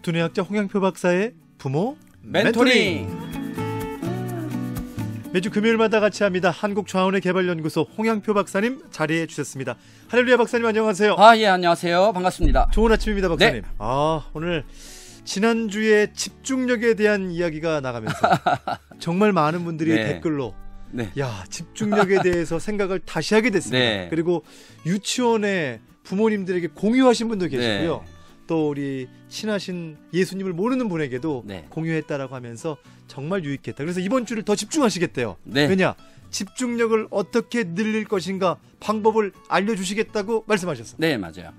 두뇌학자 홍양표 박사의 부모 멘토링. 매주 금요일마다 같이 합니다. 한국좌원의 개발연구소 홍양표 박사님 자리해 주셨습니다. 할렐루야 박사님 안녕하세요. 예, 안녕하세요. 반갑습니다. 좋은 아침입니다 박사님. 네. 오늘 지난주에 집중력에 대한 이야기가 나가면서 정말 많은 분들이 네. 댓글로 네. 집중력에 대해서 생각을 다시 하게 됐습니다. 네. 그리고 유치원에 부모님들에게 공유하신 분도 계시고요. 네. 또 우리 친하신 예수님을 모르는 분에게도 네. 공유했다라고 하면서 정말 유익했다. 그래서 이번 주를 더 집중하시겠대요. 네. 왜냐? 집중력을 어떻게 늘릴 것인가 방법을 알려주시겠다고 말씀하셨어요. 네, 맞아요.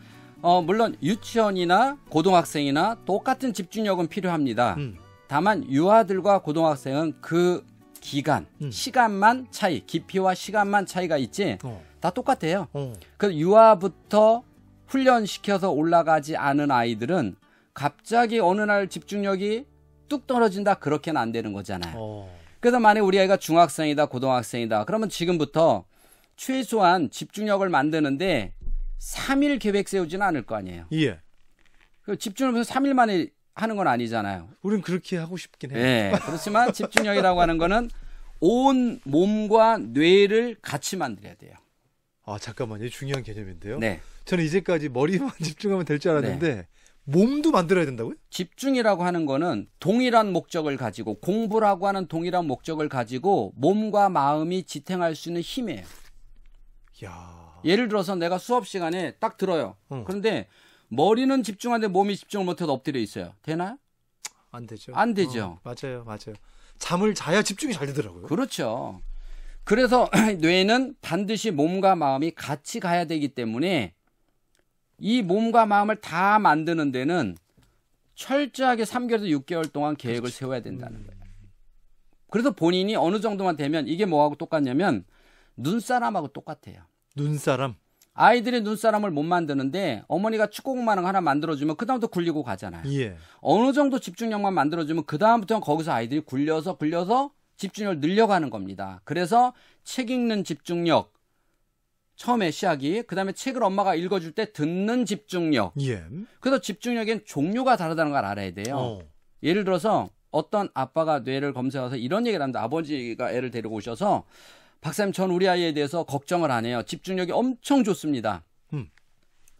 물론 유치원이나 고등학생이나 똑같은 집중력은 필요합니다. 다만 유아들과 고등학생은 그 기간, 시간만 차이, 깊이와 시간만 차이가 있지 다 똑같아요. 그 유아부터 훈련시켜서 올라가지 않은 아이들은 갑자기 어느 날 집중력이 뚝 떨어진다, 그렇게는 안 되는 거잖아요. 그래서 만약 우리 아이가 중학생이다, 고등학생이다, 그러면 지금부터 최소한 집중력을 만드는데 3일 계획 세우지는 않을 거 아니에요. 예. 집중을 무슨 3일 만에 하는 건 아니잖아요. 우린 그렇게 하고 싶긴 해요. 네, 그렇지만 집중력이라고 하는 거는 온 몸과 뇌를 같이 만들어야 돼요. 잠깐만요. 중요한 개념인데요. 네. 저는 이제까지 머리만 집중하면 될 줄 알았는데 몸도 만들어야 된다고요? 집중이라고 하는 거는 동일한 목적을 가지고, 공부라고 하는 동일한 목적을 가지고 몸과 마음이 지탱할 수 있는 힘이에요. 야. 예를 들어서 내가 수업 시간에 딱 들어요. 그런데 머리는 집중하는데 몸이 집중을 못해서 엎드려 있어요. 되나요? 안 되죠. 안 되죠. 맞아요. 잠을 자야 집중이 잘 되더라고요. 그렇죠. 그래서 뇌는 반드시 몸과 마음이 같이 가야 되기 때문에 이 몸과 마음을 다 만드는 데는 철저하게 3개월에서 6개월 동안 계획을 세워야 된다는 거예요. 그래서 본인이 어느 정도만 되면, 이게 뭐하고 똑같냐면 눈사람하고 똑같아요. 눈사람? 아이들이 눈사람을 못 만드는데 어머니가 축구공만 하나 만들어주면 그 다음부터 굴리고 가잖아요. 예. 어느 정도 집중력만 만들어주면 그 다음부터는 거기서 아이들이 굴려서 집중력을 늘려가는 겁니다. 그래서 책 읽는 집중력, 처음에 시작이, 그 다음에 책을 엄마가 읽어줄 때 듣는 집중력. 예. 그래서 집중력엔 종류가 다르다는 걸 알아야 돼요. 예를 들어서 어떤 아빠가 뇌를 검사해서 이런 얘기를 합니다. 아버지가 애를 데리고 오셔서, 박사님, 전 우리 아이에 대해서 걱정을 안 해요. 집중력이 엄청 좋습니다.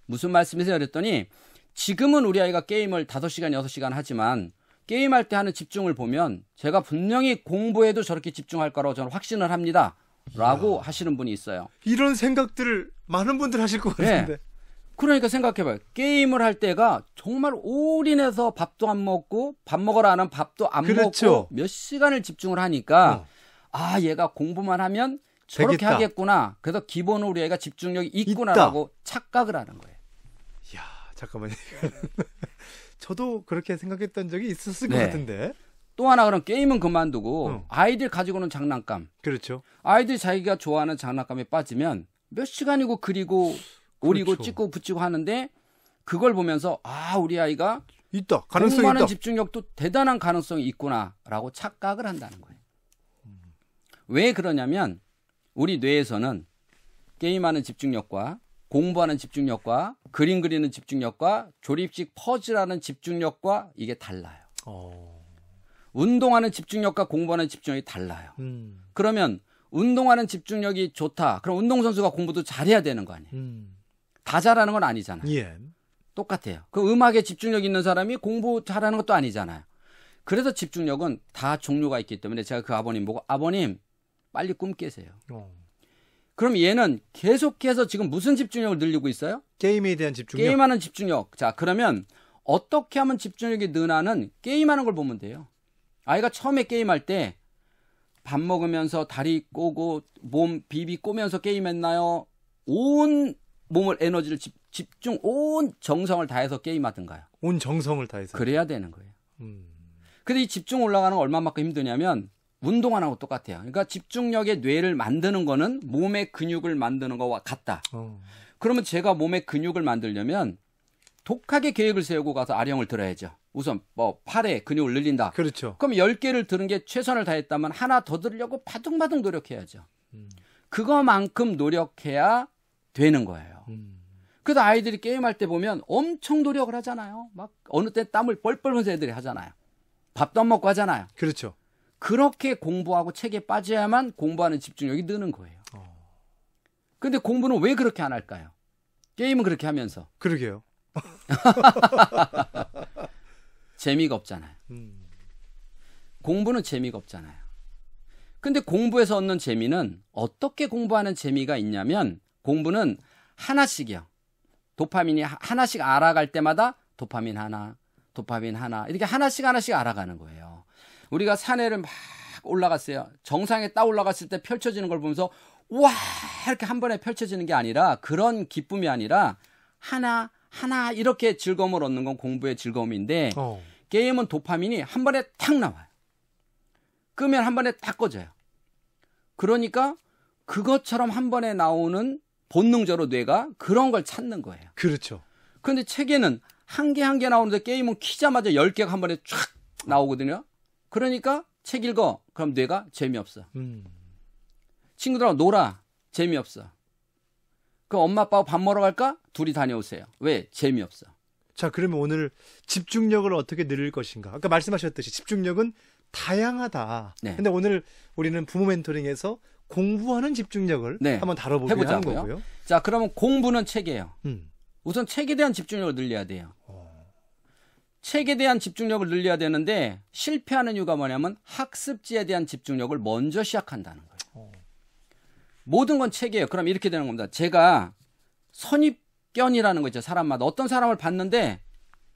무슨 말씀이세요? 그랬더니 지금은 우리 아이가 게임을 5시간, 6시간 하지만 게임할 때 하는 집중을 보면 제가 분명히 공부에도 저렇게 집중할 거라고 저는 확신을 합니다. 라고 하시는 분이 있어요. 이런 생각들을 많은 분들 하실 것 같은데. 네. 그러니까 생각해봐요. 게임을 할 때가 정말 올인해서 밥도 안 먹고, 밥 먹으라 하는 밥도 안 먹고 몇 시간을 집중을 하니까 얘가 공부만 하면 저렇게 되겠다. 하겠구나. 그래서 기본으로 우리 애가 집중력이 있구나라고 착각을 하는 거예요. 이야, 잠깐만요. 저도 그렇게 생각했던 적이 있었을 것 네. 같은데. 또 하나, 그럼 게임은 그만두고 아이들 가지고 노는 장난감. 그렇죠. 아이들이 자기가 좋아하는 장난감에 빠지면 몇 시간이고 그리고 오리고 그렇죠. 찍고 붙이고 하는데, 그걸 보면서 우리 아이가 있다. 가능성이 공부하는 있다. 집중력도 대단한 가능성이 있구나라고 착각을 한다는 거예요. 왜 그러냐면 우리 뇌에서는 게임하는 집중력과 공부하는 집중력과 그림 그리는 집중력과 조립식 퍼즐하는 집중력과 이게 달라요. 운동하는 집중력과 공부하는 집중력이 달라요. 그러면 운동하는 집중력이 좋다. 그럼 운동선수가 공부도 잘해야 되는 거 아니에요. 다 잘하는 건 아니잖아요. 예. 똑같아요. 그 음악에 집중력 있는 사람이 공부 잘하는 것도 아니잖아요. 그래서 집중력은 다 종류가 있기 때문에 제가 그 아버님 보고, 아버님 빨리 꿈 깨세요. 그럼 얘는 계속해서 지금 무슨 집중력을 늘리고 있어요? 게임에 대한 집중력. 게임하는 집중력. 자, 그러면 어떻게 하면 집중력이 느나는 게임하는 걸 보면 돼요. 아이가 처음에 게임할 때 밥 먹으면서 다리 꼬고 몸 비비 꼬면서 게임했나요? 온 몸을 에너지를 집중, 온 정성을 다해서 게임하든가요? 온 정성을 다해서. 그래야 되는 거예요. 근데 이 집중 올라가는 거 얼마만큼 힘드냐면 운동하는 거 똑같아요. 그러니까 집중력의 뇌를 만드는 거는 몸의 근육을 만드는 거와 같다. 그러면 제가 몸의 근육을 만들려면 독하게 계획을 세우고 가서 아령을 들어야죠. 우선 팔에 근육을 늘린다. 그렇죠. 그럼 10개를 들은 게 최선을 다했다면 하나 더 들으려고 바둥바둥 노력해야죠. 그거만큼 노력해야 되는 거예요. 그래서 아이들이 게임할 때 보면 엄청 노력을 하잖아요. 막 어느 때 땀을 뻘뻘 흘려서 애들이 하잖아요. 밥도 안 먹고 하잖아요. 그렇죠. 그렇게 공부하고 책에 빠져야만 공부하는 집중력이 느는 거예요. 근데 공부는 왜 그렇게 안 할까요? 게임은 그렇게 하면서. 그러게요. 재미가 없잖아요. 공부는 재미가 없잖아요. 근데 공부에서 얻는 재미는 어떻게 공부하는 재미가 있냐면 공부는 하나씩이요. 도파민이 하나씩 알아갈 때마다 도파민 하나 이렇게 하나씩 알아가는 거예요. 우리가 산에를 막 올라갔어요. 정상에 딱 올라갔을 때 펼쳐지는 걸 보면서 와 이렇게 한 번에 펼쳐지는 게 아니라 그런 기쁨이 아니라 하나 이렇게 즐거움을 얻는 건 공부의 즐거움인데 게임은 도파민이 한 번에 탁 나와요. 끄면 한 번에 딱 꺼져요. 그러니까 그것처럼 한 번에 나오는 본능적으로 뇌가 그런 걸 찾는 거예요. 그렇죠. 그런데 책에는 한 개 나오는데 게임은 키자마자 10개가 한 번에 쫙 나오거든요. 그러니까 책 읽어. 그럼 뇌가 재미없어. 친구들하고 놀아. 재미없어. 그럼 엄마 아빠하고 밥 먹으러 갈까? 둘이 다녀오세요. 왜? 재미없어. 자, 그러면 오늘 집중력을 어떻게 늘릴 것인가? 아까 말씀하셨듯이 집중력은 다양하다. 네. 근데 오늘 우리는 부모 멘토링에서 공부하는 집중력을 네. 한번 다뤄보기로 하는 거고요. 자, 그러면 공부는 책이에요. 음. 우선 책에 대한 집중력을 늘려야 돼요. 책에 대한 집중력을 늘려야 되는데 실패하는 이유가 뭐냐면 학습지에 대한 집중력을 먼저 시작한다는 거예요. 모든 건 책이에요. 그럼 이렇게 되는 겁니다. 제가 선입견이라는 거 있죠. 사람마다. 어떤 사람을 봤는데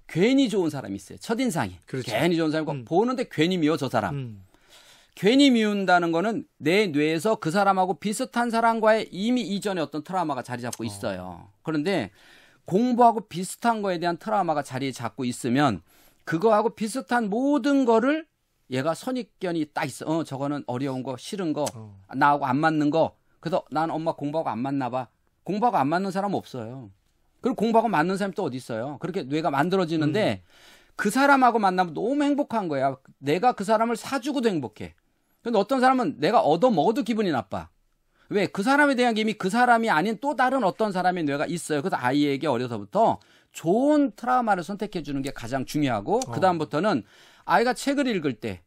괜히 좋은 사람이 있어요. 첫인상이. 그렇죠. 괜히 좋은 사람이고 보는데 괜히 미워 저 사람. 괜히 미운다는 거는 내 뇌에서 그 사람하고 비슷한 사람과의 이미 이전에 어떤 트라우마가 자리 잡고 있어요. 그런데 공부하고 비슷한 거에 대한 트라우마가 자리 잡고 있으면 그거하고 비슷한 모든 거를 얘가 선입견이 딱 있어. 저거는 어려운 거, 싫은 거, 나하고 안 맞는 거. 그래서 난 엄마 공부하고 안 맞나 봐. 공부하고 안 맞는 사람 없어요. 그리고 공부하고 맞는 사람이 또 어디 있어요. 그렇게 뇌가 만들어지는데 그 사람하고 만나면 너무 행복한 거야. 내가 그 사람을 사주고도 행복해. 근데 어떤 사람은 내가 얻어 먹어도 기분이 나빠. 왜? 그 사람에 대한 이미 그 사람이 아닌 또 다른 어떤 사람의 뇌가 있어요. 그래서 아이에게 어려서부터 좋은 트라우마를 선택해 주는 게 가장 중요하고 그다음부터는 아이가 책을 읽을 때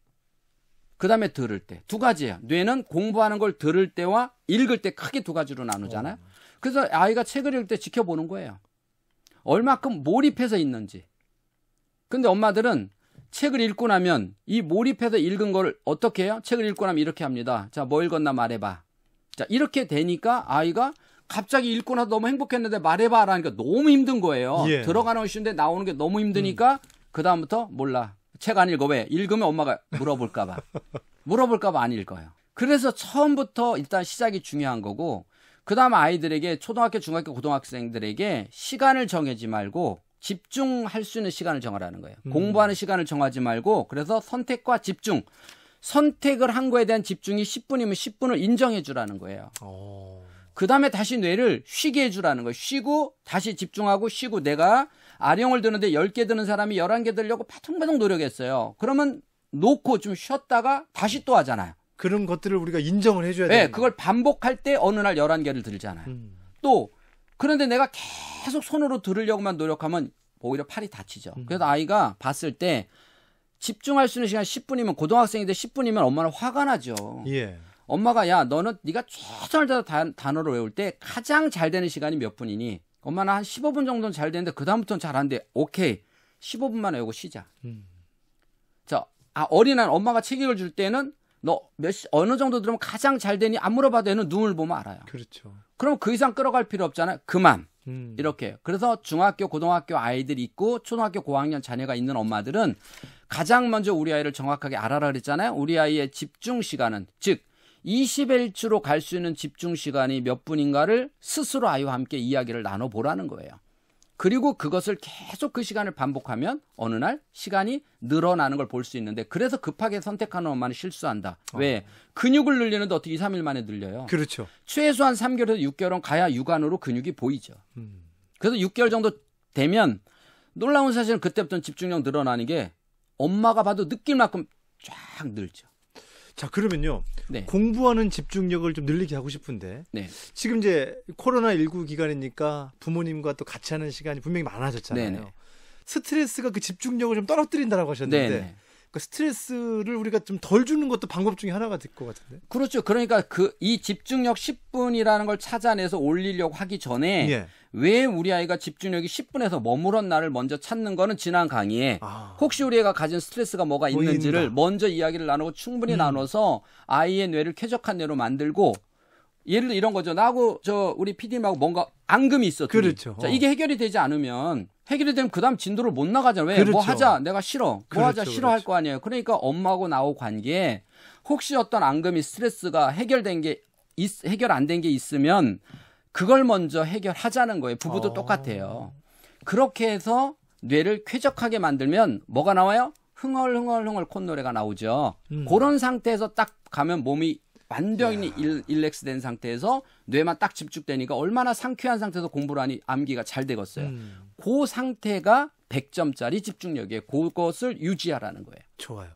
그다음에 들을 때 두 가지예요. 뇌는 공부하는 걸 들을 때와 읽을 때 크게 두 가지로 나누잖아요. 그래서 아이가 책을 읽을 때 지켜보는 거예요. 얼마큼 몰입해서 있는지. 근데 엄마들은 책을 읽고 나면 이 몰입해서 읽은 걸 어떻게 해요? 책을 읽고 나면 이렇게 합니다. 자, 뭐 읽었나 말해봐. 자, 이렇게 되니까 아이가 갑자기 읽고 나서 너무 행복했는데 말해봐 라니까 너무 힘든 거예요. 예. 들어가는 건 쉬운데 나오는 게 너무 힘드니까 그다음부터 몰라. 책 안 읽어. 왜? 읽으면 엄마가 물어볼까 봐 안 읽어요. 그래서 처음부터 일단 시작이 중요한 거고 그다음 아이들에게 초등학교, 중학교, 고등학생들에게 시간을 정하지 말고 집중할 수 있는 시간을 정하라는 거예요. 공부하는 시간을 정하지 말고 그래서 선택과 집중. 선택을 한 거에 대한 집중이 10분이면 10분을 인정해 주라는 거예요. 그 다음에 다시 뇌를 쉬게 해 주라는 거예요. 쉬고 다시 집중하고 쉬고 내가 아령을 드는데 10개 드는 사람이 11개 들려고 바둥바둥 노력했어요. 그러면 놓고 좀 쉬었다가 다시 또 하잖아요. 그런 것들을 우리가 인정을 해줘야 돼요. 네, 그걸 반복할 때 어느 날 11개를 들잖아요. 또 그런데 내가 계속 손으로 들으려고만 노력하면 오히려 팔이 다치죠. 그래서 아이가 봤을 때 집중할 수 있는 시간 10분이면 고등학생인데 10분이면 엄마는 화가 나죠. 예. 엄마가 야 너는 네가 최선을 다해서 단어를 외울 때 가장 잘 되는 시간이 몇 분이니? 엄마는 한 15분 정도는 잘 되는데 그 다음부터는 잘 안 돼. 오케이 15분만 외우고 쉬자. 자, 어린아이 엄마가 책 읽어줄 때는 너 어느 정도 들으면 가장 잘 되니 안 물어봐도 애는 눈을 보면 알아요. 그렇죠. 그럼 그 이상 끌어갈 필요 없잖아요. 그만. 이렇게. 그래서 중학교, 고등학교 아이들이 있고 초등학교 고학년 자녀가 있는 엄마들은 가장 먼저 우리 아이를 정확하게 알아라 그랬잖아요. 우리 아이의 집중 시간은 즉 20일치로 갈 수 있는 집중 시간이 몇 분인가를 스스로 아이와 함께 이야기를 나눠보라는 거예요. 그리고 그것을 계속 그 시간을 반복하면 어느 날 시간이 늘어나는 걸 볼 수 있는데 그래서 급하게 선택하는 엄마는 실수한다. 왜? 근육을 늘리는데 어떻게 2, 3일 만에 늘려요? 그렇죠. 최소한 3개월에서 6개월은 가야 육안으로 근육이 보이죠. 그래서 6개월 정도 되면 놀라운 사실은 그때부터는 집중력 늘어나는 게 엄마가 봐도 느낄 만큼 쫙 늘죠. 자, 그러면요. 네. 공부하는 집중력을 좀 늘리게 하고 싶은데 네. 지금 이제 코로나19 기간이니까 부모님과 또 같이 하는 시간이 분명히 많아졌잖아요. 네네. 스트레스가 그 집중력을 좀 떨어뜨린다라고 하셨는데 네네. 그 스트레스를 우리가 좀 덜 주는 것도 방법 중에 하나가 될 것 같은데. 그렇죠. 그러니까 이 집중력 10분이라는 걸 찾아내서 올리려고 하기 전에 예. 왜 우리 아이가 집중력이 10분에서 머물렀나를 먼저 찾는 거는 지난 강의에 혹시 우리 애가 가진 스트레스가 뭐가 있는지를 먼저 이야기를 나누고 충분히 나눠서 아이의 뇌를 쾌적한 뇌로 만들고 예를 들어 이런 거죠. 나하고 우리 PD님하고 뭔가 앙금이 있어. 그렇죠. 자, 이게 해결이 되지 않으면 해결이 되면 그다음 진도를 못 나가잖아요. 왜? 그렇죠. 뭐 하자. 내가 싫어. 뭐 하자. 그렇죠. 싫어할 거 아니에요. 그러니까 엄마하고 나하고 관계에 혹시 어떤 앙금이 스트레스가 해결 안 된 게 있으면 그걸 먼저 해결하자는 거예요. 부부도 똑같아요. 그렇게 해서 뇌를 쾌적하게 만들면 뭐가 나와요? 흥얼흥얼흥얼 콧노래가 나오죠. 그런 상태에서 딱 가면 몸이 완전히 일렉스 된 상태에서 뇌만 딱 집중되니까 얼마나 상쾌한 상태에서 공부를 하니 암기가 잘 되겠어요. 그 상태가 100점짜리 집중력이에요. 그것을 유지하라는 거예요. 좋아요.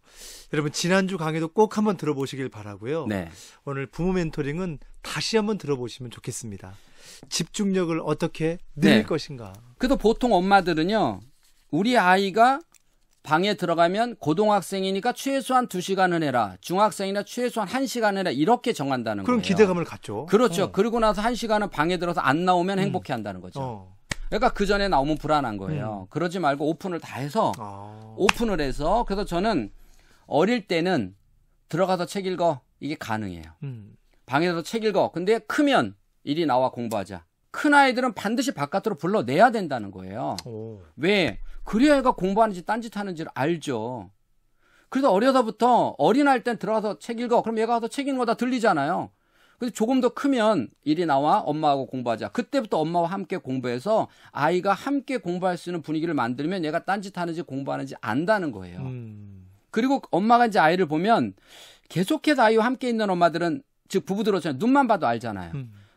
여러분 지난주 강의도 꼭 한번 들어보시길 바라고요. 네. 오늘 부모 멘토링은 다시 한번 들어보시면 좋겠습니다. 집중력을 어떻게 늘릴 것인가. 그래도 보통 엄마들은요. 우리 아이가 방에 들어가면 고등학생이니까 최소한 2시간은 해라. 중학생이나 최소한 1시간 해라. 이렇게 정한다는 그럼 거예요. 기대감을 갖죠. 그렇죠. 그러고 나서 1시간은 방에 들어서 안 나오면 행복해 한다는 거죠. 그러니까 그 전에 나오면 불안한 거예요. 그러지 말고 오픈을 다 해서 오픈을 해서 그래서 저는 어릴 때는 들어가서 책 읽어. 이게 가능해요. 방에서 책 읽어. 근데 크면 이리 나와 공부하자. 큰 아이들은 반드시 바깥으로 불러내야 된다는 거예요. 왜? 그래야 애가 공부하는지 딴짓하는지를 알죠. 그래서 어려서부터 어린아이일 땐 들어가서 책 읽어. 그럼 얘가 가서 책 읽는 거 다 들리잖아요. 근데 조금 더 크면 이리 나와 엄마하고 공부하자. 그때부터 엄마와 함께 공부해서 아이가 함께 공부할 수 있는 분위기를 만들면 얘가 딴짓하는지 공부하는지 안다는 거예요. 그리고 엄마가 이제 아이를 보면 계속해서 아이와 함께 있는 엄마들은 즉 부부들은 눈만 봐도 알잖아요.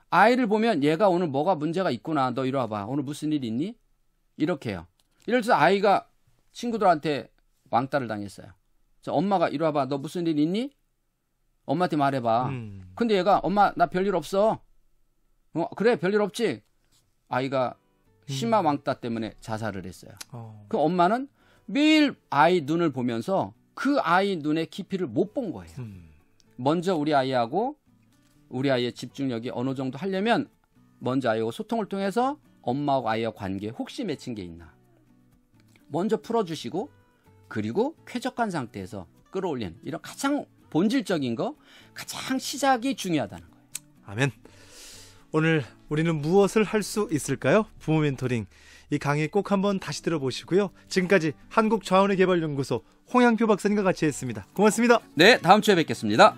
아이를 보면 얘가 오늘 뭐가 문제가 있구나. 너 이리 와봐. 오늘 무슨 일 있니? 이렇게 해요. 이럴 때 아이가 친구들한테 왕따를 당했어요. 엄마가 이리 와봐. 너 무슨 일 있니? 엄마한테 말해봐. 근데 얘가 엄마 나 별일 없어. 그래 별일 없지. 아이가 심한 왕따 때문에 자살을 했어요. 그 엄마는 매일 아이 눈을 보면서 그 아이 눈의 깊이를 못 본 거예요. 먼저 우리 아이하고 우리 아이의 집중력이 어느 정도 하려면 먼저 아이하고 소통을 통해서 엄마하고 아이와 관계에 혹시 맺힌 게 있나 먼저 풀어주시고 그리고 쾌적한 상태에서 끌어올리는 이런 가장 본질적인 거 가장 시작이 중요하다는 거예요. 아멘. 오늘 우리는 무엇을 할 수 있을까요? 부모 멘토링 이 강의 꼭 한번 다시 들어보시고요. 지금까지 한국좌원의 개발연구소 홍양표 박사님과 같이 했습니다. 고맙습니다. 네, 다음 주에 뵙겠습니다.